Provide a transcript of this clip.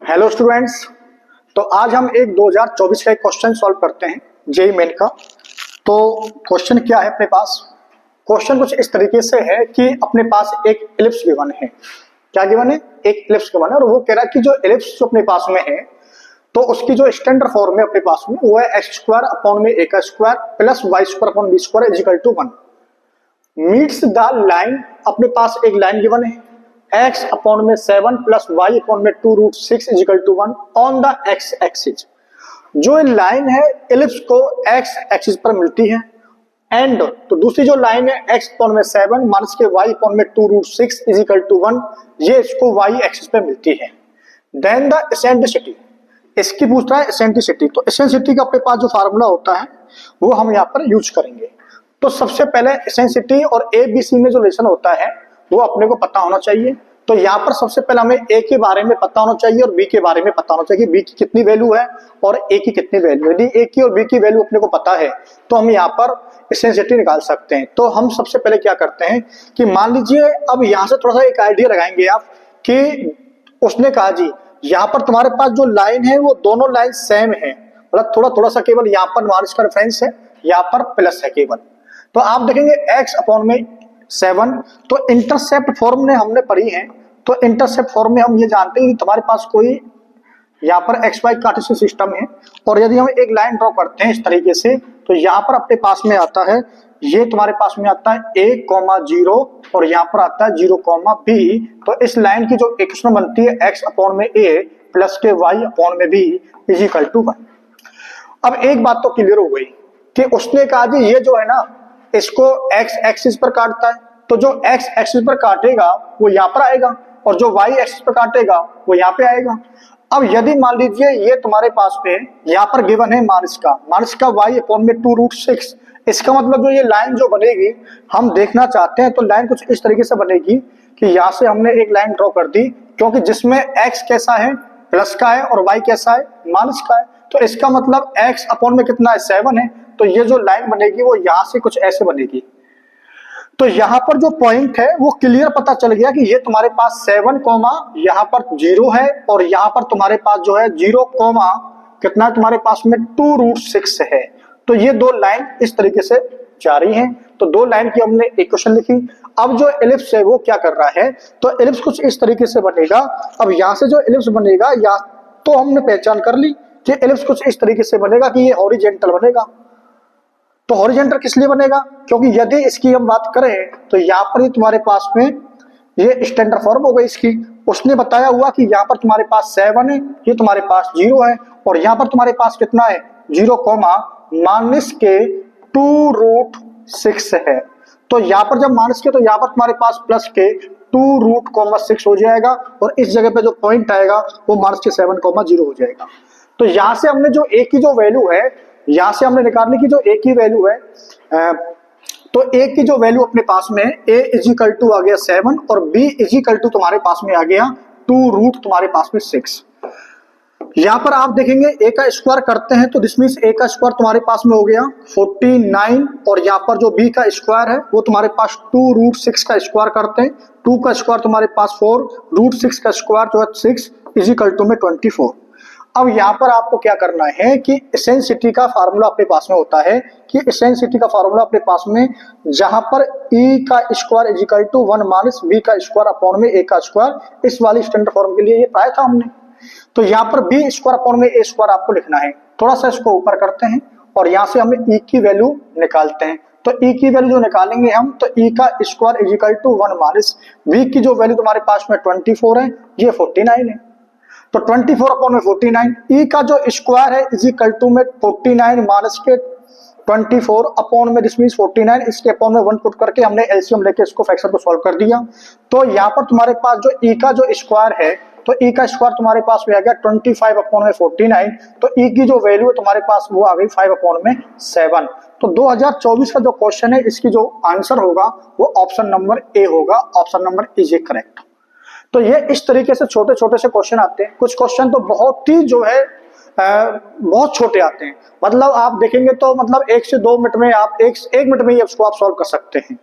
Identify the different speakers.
Speaker 1: Hello students. तो आज हम एक 2024 का एक क्वेश्चन सॉल्व करते हैं जेईई मेन का। तो क्वेश्चन क्या है अपने पास? क्वेश्चन कुछ इस तरीके से है कि अपने पास एक एलिप्स गिवन है। क्या गिवन है? एक एलिप्स गिवन है और वो कह रहा है कि जो एलिप्स जो अपने पास में है तो उसकी जो स्टैंडर्ड फॉर्म है अपने पास में वो है एक्स स्क्वायर अपॉन में ए का square plus Y square upon B square is equal to 1 meets the line. अपने पास एक लाइन गिवन है x अपॉन में 7 प्लस वाई अपॉन में 2 root 6 is equal to 1 on the x axis. जो line है एलिप्स को x एक्सिस पर मिलती है एंड तो दूसरी जो लाइन है x अपॉन में 7 माइनस के y अपॉन में 2 रूट 6 इज इक्वल टू 1 ये इसको y एक्सिस पे मिलती है। देन द एसेंट्रिसिटी, इसकी पूछ रहा है एसेंट्रिसिटी। तो एसेंट्रिसिटी का अपने पास जो फार्मूला होता है वो हम यहाँ पर यूज करेंगे। तो सबसे पहले एसेंट्रिसिटी और ए बी सी में जो रिलेशन होता है वो अपने को पता होना चाहिए। तो यहाँ पर सबसे पहले हमें ए के बारे में पता होना चाहिए और बी के बारे में पता होना चाहिए, बी की कितनी वैल्यू है और ए की कितनी वैल्यू है। यदि ए की और बी की वैल्यू अपने को पता है तो हम यहाँ पर एसेंट्रिसिटी निकाल सकते हैं। तो हम सबसे पहले क्या करते हैं कि मान लीजिए अब यहाँ से थोड़ा सा एक आइडिया लगाएंगे आप कि उसने कहा जी यहाँ पर तुम्हारे पास जो लाइन है वो दोनों लाइन सेम है, मतलब थोड़ा सा केवल यहाँ पर मार्क्स का रेफरेंस है, यहाँ पर प्लस है केवल। तो आप देखेंगे x अपॉन में 7, तो इंटरसेप्ट फॉर्म ने हमने पढ़ी है। तो इंटरसेप्ट फॉर्म में हम ये जानते हैं कि तुम्हारे पास कोई यहाँ पर एक्स वाई कार्टेशियन सिस्टम है और यदि हम एक लाइन ड्रॉ करते हैं इस तरीके से तो यहाँ पर अपने पास में आता है, ये तुम्हारे पास में आता है a, 0 और यहाँ पर आता है 0, b। तो इस लाइन की जो इक्वेशन बनती है x अपॉन में a प्लस के y अपॉन में b इज इक्वल टू 1। अब एक बात तो क्लियर हो गई कि उसने कहा जी ये जो है ना इसको x एक्सिस पर काटता है, तो जो x एक्सिस पर काटेगा वो यहाँ पर आएगा और जो y एक्सिस पर काटेगा वो यहाँ पे आएगा। अब यदि मान लीजिए ये तुम्हारे पास पे यहाँ पर गिवन है माइनस का y अपॉन में 2 रूट 6, इसका मतलब जो ये लाइन जो बनेगी हम देखना चाहते हैं तो लाइन कुछ इस तरीके से बनेगी कि यहाँ से हमने एक लाइन ड्रॉ कर दी क्योंकि जिसमें x कैसा है प्लस का है और y कैसा है माइनस का है। तो इसका मतलब x अपॉन में कितना है 7 है, तो ये जो लाइन बनेगी वो यहाँ से कुछ ऐसे बनेगी। तो यहाँ पर जो पॉइंट है वो क्लियर पता चल गया कि ये तुम्हारे पास 7 यहाँ पर 0 है और यहाँ पर तुम्हारे पास जो है 0 कितना तुम्हारे पास में 2 रूट 6 है। तो ये दो लाइन इस तरीके से जा रही हैं। तो दो लाइन की हमने इक्वेशन लिखी। अब जो एलिप्स है वो क्या कर रहा है, तो एलिप्स कुछ इस तरीके से बनेगा। अब यहाँ से जो एलिप्स बनेगा या तो हमने पहचान कर ली कि एलिप्स कुछ इस तरीके से बनेगा कि ये हॉरिजॉन्टल बनेगा। तो हॉरिजॉन्टल किस लिए बनेगा, क्योंकि यदि इसकी हम बात करें तो यहाँ पर ही तुम्हारे पास में ये स्टैंडर्ड फॉर्म हो गई इसकी। उसने बताया हुआ कि यहाँ पर तुम्हारे पास 7 है, ये तुम्हारे पास 0 है और यहाँ पर तुम्हारे पास कितना है 0 माइनस के 2 रूट 6 है। तो यहाँ पर जब माइनस के तो यहाँ पर तुम्हारे पास प्लस के 2 रूट 6 हो जाएगा और इस जगह पे जो पॉइंट आएगा वो माइनस के 7 0 हो जाएगा। तो यहाँ से हमने जो a की जो वैल्यू है यहाँ से हमने निकालने की जो a की वैल्यू है तो a की जो वैल्यू अपने पास में a इज इक्वल टू आ गया 7 और b इज इक्वल टू तुम्हारे पास में आ गया 2 रूट तुम्हारे पास में 6। यहाँ पर आप देखेंगे a का स्क्वायर करते हैं तो दिस मींस a का स्क्वायर तुम्हारे पास में हो गया 49 और यहाँ पर जो b का स्क्वायर है वो तुम्हारे पास 2 रूट 6 का स्क्वायर करते हैं, 2 का स्क्वायर तुम्हारे पास 4 रूट 6 का स्क्वायर जो है 6 इज इक्वल टू में 24। अब यहाँ पर आपको क्या करना है कि एसेंट्रिसिटी का फार्मूला अपने पास में होता है कि एसेंट्रिसिटी का फार्मूला अपने पास में जहां पर e का square is equal to 1 minus b का स्क्वायर अपॉन में a का स्क्वायर, इस वाली स्टैंडर्ड फॉर्म के लिए ये पाया था हमने। तो यहाँ पर b स्क्वायर अपॉन में a स्क्वायर आपको लिखना है। थोड़ा सा इसको ऊपर करते हैं और यहाँ से हमें e की वैल्यू निकालते हैं। तो e की वैल्यू जो निकालेंगे हम तो e का square is equal to 1 minus b की जो वैल्यू तुम्हारे पास में 24 है ये 49 है। तो 24 अपॉन में 49 e का जो स्क्वायर है इज इक्वल टू में 49 माइनस के 24 अपॉन में दिस मींस 49 इसके अपॉन में 1 पुट करके हमने एलसीएम लेके इसको फ्रैक्शन को सॉल्व कर दिया। तो यहाँ पर तुम्हारे पास जो e का जो स्क्वायर है तो e का स्क्वायर तुम्हारे पास में आ गया 25 अपॉन में 49। तो e की जो वैल्यू है तुम्हारे पास वो आ गई 5 अपॉन में 7। तो 2024 का जो क्वेश्चन है इसकी जो आंसर होगा वो ऑप्शन नंबर ए होगा। Option number is A correct. तो ये इस तरीके से छोटे छोटे से क्वेश्चन आते हैं। कुछ क्वेश्चन तो बहुत ही जो है बहुत छोटे आते हैं, मतलब आप देखेंगे तो मतलब 1 से 2 मिनट में आप एक मिनट में ही उसको आप सॉल्व कर सकते हैं।